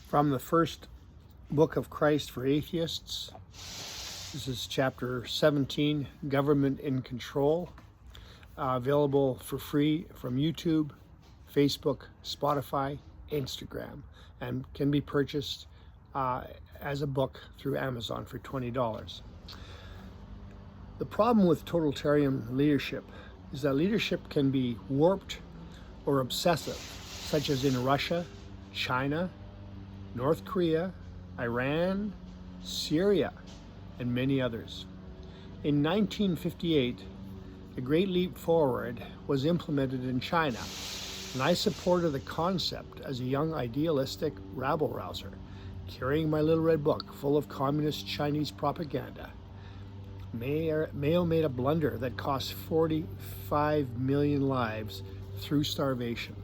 From the first book of Christ for Atheists. This is chapter 17, Government in Control, available for free from YouTube, Facebook, Spotify, Instagram, and can be purchased as a book through Amazon for $20. The problem with totalitarian leadership is that leadership can be warped or obsessive, such as in Russia, China, North Korea, Iran, Syria, and many others. In 1958, the Great Leap Forward was implemented in China, and I supported the concept as a young idealistic rabble-rouser, carrying my little red book full of communist Chinese propaganda. Mao made a blunder that cost 45 million lives through starvation.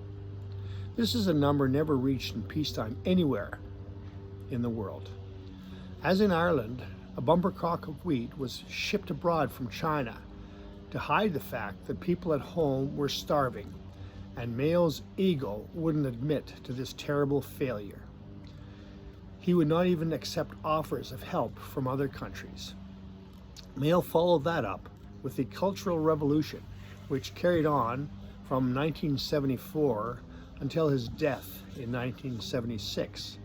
This is a number never reached in peacetime anywhere in the world. As in Ireland, a bumper crop of wheat was shipped abroad from China to hide the fact that people at home were starving, and Mao's ego wouldn't admit to this terrible failure. He would not even accept offers of help from other countries. Mao followed that up with the Cultural Revolution, which carried on from 1974 until his death in 1976.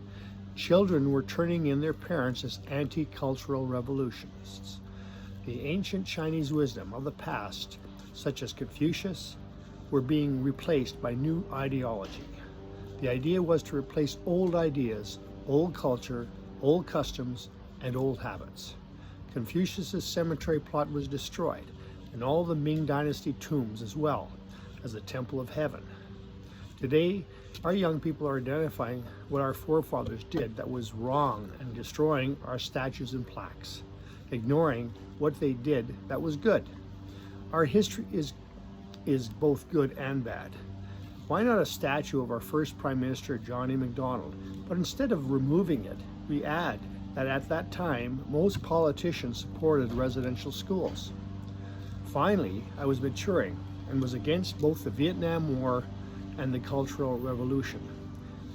Children were turning in their parents as anti-cultural revolutionists. The ancient Chinese wisdom of the past, such as Confucius, were being replaced by new ideology. The idea was to replace old ideas, old culture, old customs, and old habits. Confucius's cemetery plot was destroyed, and all the Ming Dynasty tombs as well as the Temple of Heaven. Today, our young people are identifying what our forefathers did that was wrong and destroying our statues and plaques, ignoring what they did that was good. Our history is both good and bad. Why not a statue of our first Prime Minister, John A. Macdonald? But instead of removing it, we add that at that time, most politicians supported residential schools. Finally, I was maturing and was against both the Vietnam War and the Cultural Revolution.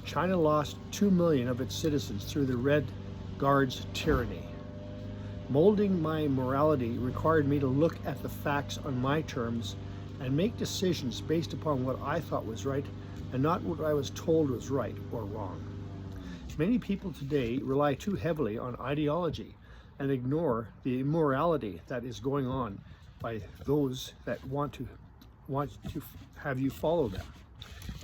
China lost 2 million of its citizens through the Red Guard's tyranny. Molding my morality required me to look at the facts on my terms and make decisions based upon what I thought was right and not what I was told was right or wrong. Many people today rely too heavily on ideology and ignore the immorality that is going on by those that want to have you follow them.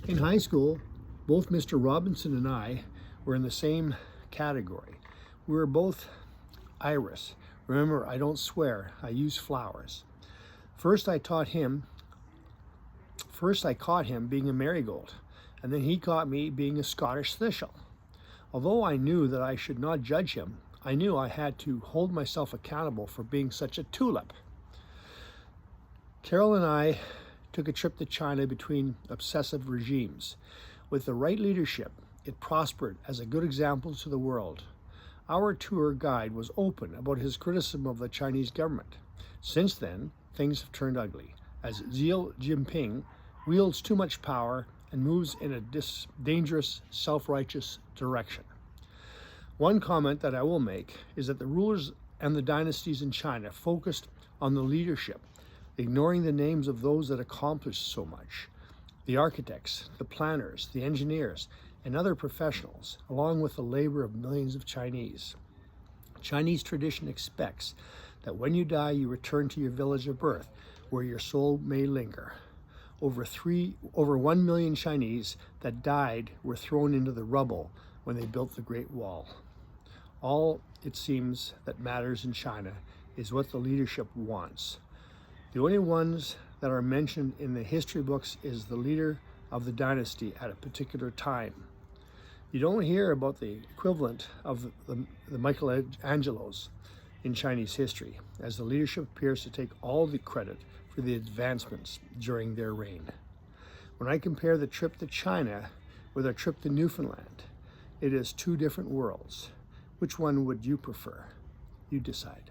In high school, both Mr. Robinson and I were in the same category. We were both Irish. Remember, I don't swear, I use flowers. First I caught him being a marigold, and then he caught me being a Scottish thistle. Although I knew that I should not judge him, I knew I had to hold myself accountable for being such a tulip. Carol and I took a trip to China between obsessive regimes. With the right leadership, it prospered as a good example to the world. Our tour guide was open about his criticism of the Chinese government. Since then, things have turned ugly, as Xi Jinping wields too much power and moves in a dangerous, self-righteous direction. One comment that I will make is that the rulers and the dynasties in China focused on the leadership, ignoring the names of those that accomplished so much. The architects, the planners, the engineers, and other professionals, along with the labor of millions of Chinese. Chinese tradition expects that when you die, you return to your village of birth, where your soul may linger. Over 1 million Chinese that died were thrown into the rubble when they built the Great Wall. All it seems that matters in China is what the leadership wants. The only ones that are mentioned in the history books is the leader of the dynasty at a particular time. You don't hear about the equivalent of the Michelangelos in Chinese history, as the leadership appears to take all the credit for the advancements during their reign. When I compare the trip to China with a trip to Newfoundland, it is two different worlds. Which one would you prefer? You decide.